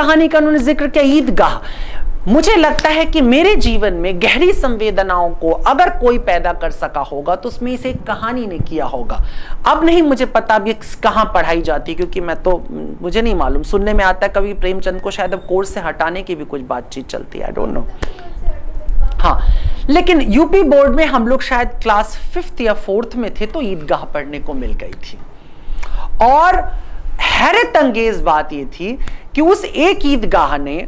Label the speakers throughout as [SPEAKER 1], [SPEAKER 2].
[SPEAKER 1] कहानी का उन्होंने जिक्र किया, ईदगाह। मुझे लगता है कि मेरे जीवन में गहरी संवेदनाओं को अगर कोई पैदा कर सका होगा तो उसमें इसे एक कहानी ने किया होगा। अब नहीं मुझे पता भी कहाँ पढ़ाई जाती, क्योंकि मुझे नहीं मालूम, सुनने में आता है कभी प्रेमचंद को शायद अब कोर्स से हटाने की भी कुछ बातचीत चलती है, आई डोंट नो। हाँ, लेकिन यूपी बोर्ड में हम लोग शायद क्लास 5th या 4th में थे तो ईदगाह पढ़ने को मिल गई थी। और हैरत अंगेज बात यह थी कि उस एक ईदगाह ने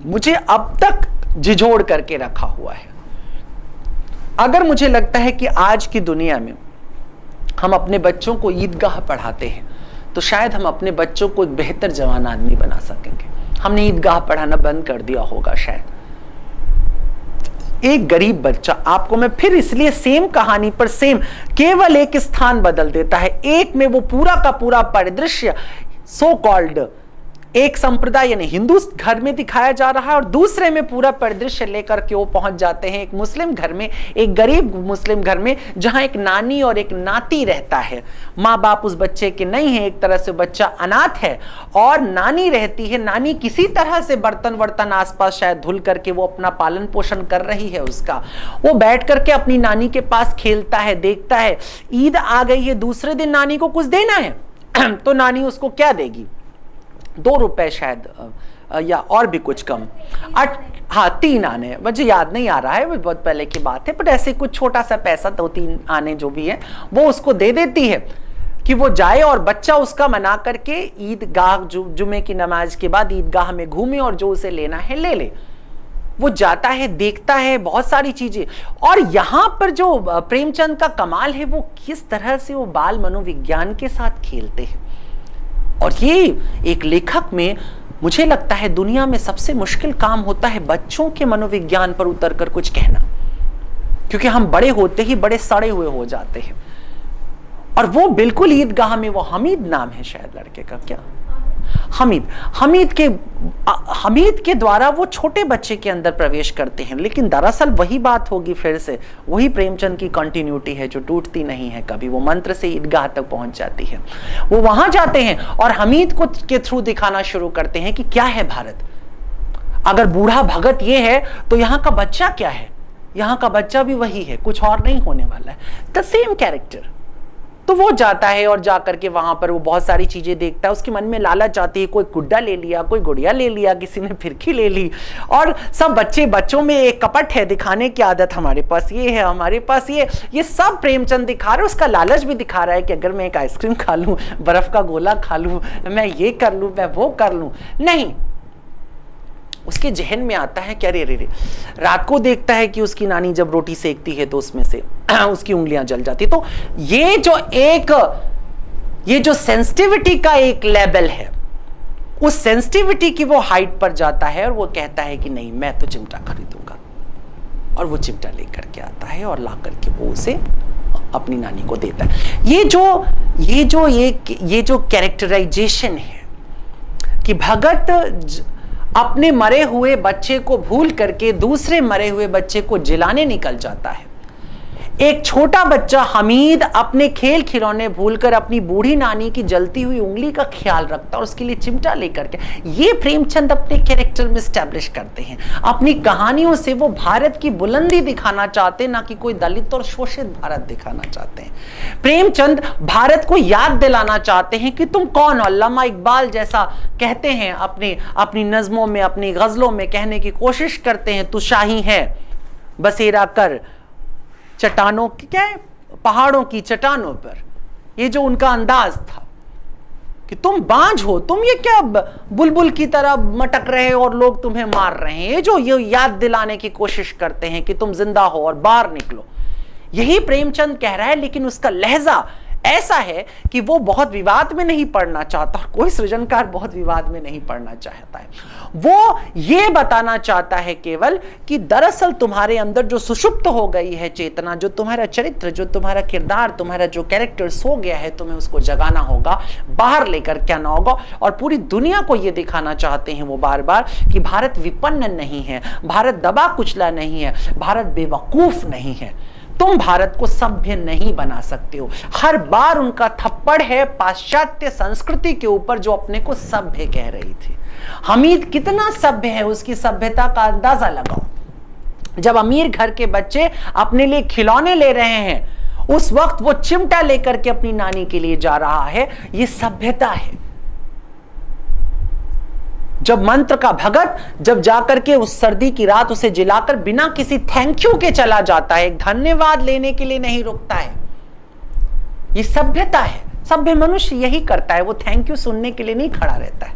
[SPEAKER 1] मुझे अब तक झिझोड़ करके रखा हुआ है। अगर मुझे लगता है कि आज की दुनिया में हम अपने बच्चों को ईदगाह पढ़ाते हैं तो शायद हम अपने बच्चों को एक बेहतर जवान आदमी बना सकेंगे। हमने ईदगाह पढ़ाना बंद कर दिया होगा शायद। एक गरीब बच्चा, आपको मैं फिर इसलिए सेम कहानी पर सेम, केवल एक स्थान बदल देता है। एक में वो पूरा का पूरा परिदृश्य सो कॉल्ड एक संप्रदाय यानी हिंदू घर में दिखाया जा रहा है, और दूसरे में पूरा परिदृश्य लेकर के वो पहुंच जाते हैं एक मुस्लिम घर में, एक गरीब मुस्लिम घर में, जहां एक नानी और एक नाती रहता है। माँ बाप उस बच्चे के नहीं है, एक तरह से बच्चा अनाथ है, और नानी रहती है। नानी किसी तरह से बर्तन वर्तन आसपास शायद धुल करके वो अपना पालन पोषण कर रही है उसका। वो बैठ करके अपनी नानी के पास खेलता है, देखता है। ईद आ गई है, दूसरे दिन नानी को कुछ देना है तो नानी उसको क्या देगी? 2 रुपए शायद, या और भी कुछ कम, 3 आने, मुझे याद नहीं आ रहा है, वो बहुत पहले की बात है, बट ऐसे कुछ छोटा सा पैसा 2-3 आने जो भी है वो उसको दे देती है कि वो जाए और बच्चा उसका मना करके ईदगाह, जुमे की नमाज के बाद ईदगाह में घूमे और जो उसे लेना है ले ले। वो जाता है, देखता है बहुत सारी चीजें। और यहां पर जो प्रेमचंद का कमाल है वो किस तरह से वो बाल मनोविज्ञान के साथ खेलते हैं। और ये एक लेखक में मुझे लगता है दुनिया में सबसे मुश्किल काम होता है बच्चों के मनोविज्ञान पर उतरकर कुछ कहना, क्योंकि हम बड़े होते ही बड़े सड़े हुए हो जाते हैं। और वो बिल्कुल ईदगाह में, वो हमीद नाम है शायद लड़के का, क्या हमीद के द्वारा वो छोटे बच्चे के अंदर प्रवेश करते हैं। लेकिन दरअसल वही बात होगी, फिर से वही प्रेमचंद की कंटिन्यूटी है जो टूटती नहीं है कभी। वो मंत्र से ईदगाह तक पहुंच जाती है। वो वहां जाते हैं और हमीद को के थ्रू दिखाना शुरू करते हैं कि क्या है भारत। अगर बूढ़ा भगत ये है तो यहाँ का बच्चा क्या है? यहाँ का बच्चा भी वही है, कुछ और नहीं होने वाला है। The same character. तो वो जाता है और जाकर के वहां पर वो बहुत सारी चीजें देखता है। उसके मन में लालच आती है, कोई गुड्डा ले लिया, कोई गुड़िया ले लिया, किसी ने फिरकी ले ली। और सब बच्चों में एक कपट है, दिखाने की आदत, हमारे पास ये है, हमारे पास ये सब प्रेमचंद दिखा रहा है। उसका लालच भी दिखा रहा है कि अगर मैं एक आइसक्रीम खा लूं, बर्फ का गोला खा लूं, मैं ये कर लूं, मैं वो कर लूं। नहीं, उसके जहन में आता है कि अरे रे, रात को देखता है कि उसकी नानी जब रोटी सेकती है तो उसमें से उसकी उंगलियां जल जाती। तो ये जो सेंसिटिविटी का एक लेवल है, उस सेंसिटिविटी की वो हाइट पर जाता है और वो कहता है कि नहीं, मैं तो चिमटा खरीदूंगा। और वो चिमटा लेकर के आता है और ला करके वो उसे अपनी नानी को देता है। ये जो कैरेक्टराइजेशन है कि भगत अपने मरे हुए बच्चे को भूल करके दूसरे मरे हुए बच्चे को जिलाने निकल जाता है। एक छोटा बच्चा हमीद अपने खेल खिलौने भूलकर अपनी बूढ़ी नानी की जलती हुई उंगली का ख्याल रखता है और उसके लिए चिमटा लेकर के। ये प्रेमचंद अपने कैरेक्टर में स्टैब्लिश करते हैं। अपनी कहानियों से वो भारत की बुलंदी दिखाना चाहते हैं, ना कि कोई दलित और शोषित भारत दिखाना चाहते हैं। प्रेमचंद भारत को याद दिलाना चाहते हैं कि तुम कौन हो। अल्लामा इकबाल जैसा कहते हैं, अपनी नज्मों में, अपनी गजलों में कहने की कोशिश करते हैं, तू शाही है बसेरा कर चट्टानों की, क्या है, पहाड़ों की चट्टानों पर। ये जो उनका अंदाज था कि तुम बांझ हो, तुम ये क्या बुलबुल की तरह मटक रहे हो और लोग तुम्हें मार रहे हैं। ये याद दिलाने की कोशिश करते हैं कि तुम जिंदा हो और बाहर निकलो। यही प्रेमचंद कह रहा है, लेकिन उसका लहजा ऐसा है कि वो बहुत विवाद में नहीं पड़ना चाहता, और कोई सृजनकार बहुत विवाद में नहीं पड़ना चाहता है। वो ये बताना चाहता है केवल कि दरअसल तुम्हारे अंदर जो सुषुप्त हो गई है चेतना, जो तुम्हारा चरित्र, जो तुम्हारा किरदार, तुम्हारा जो कैरेक्टर सो गया है, तुम्हें उसको जगाना होगा, बाहर लेकर के आना होगा। और पूरी दुनिया को ये दिखाना चाहते हैं वो बार बार कि भारत विपन्न नहीं है, भारत दबा कुचला नहीं है, भारत बेवकूफ नहीं है। तुम भारत को सभ्य नहीं बना सकते हो। हर बार उनका थप्पड़ है पाश्चात्य संस्कृति के ऊपर जो अपने को सभ्य कह रही थी। हमीद कितना सभ्य है, उसकी सभ्यता का अंदाजा लगाओ। जब अमीर घर के बच्चे अपने लिए खिलौने ले रहे हैं, उस वक्त वो चिमटा लेकर के अपनी नानी के लिए जा रहा है। ये सभ्यता है। जब मंत्र का भगत जब जाकर के उस सर्दी की रात उसे जिलाकर बिना किसी थैंक यू के चला जाता है, एक धन्यवाद लेने के लिए नहीं रुकता है, ये सभ्यता है। सभ्य मनुष्य यही करता है, वो थैंक यू सुनने के लिए नहीं खड़ा रहता है।